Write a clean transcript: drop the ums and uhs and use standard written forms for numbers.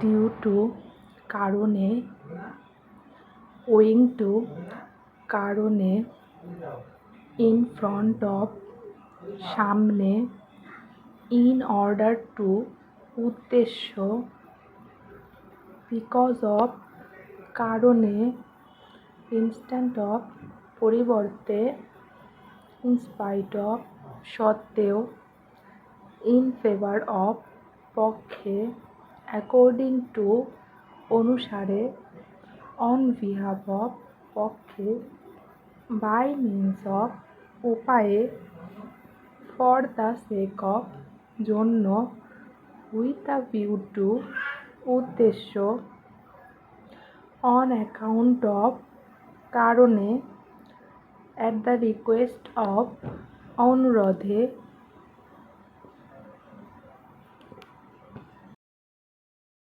due to কারণে, owing to কারণে, in front of সামনে, ইন অর্ডার টু উদ্দেশ্য, বিকজ অফ কারণে, ইনস্ট্যান্ট অফ পরিবর্তে, ইন স্পাইট অফ সত্ত্বেও, ইন ফেভার অফ পক্ষে, অ্যাকর্ডিং টু অনুসারে, অন বিহাফ অফ পক্ষে, বাই মিনস অফ উপায়ে, ফর দ্য সেক অফ জন্য, উইথ আ ভিউ টু উদ্দেশ্য, অন অ্যাকাউন্ট অফ কারণে, অ্যাট দ্য রিকোয়েস্ট অফ অনুরোধে,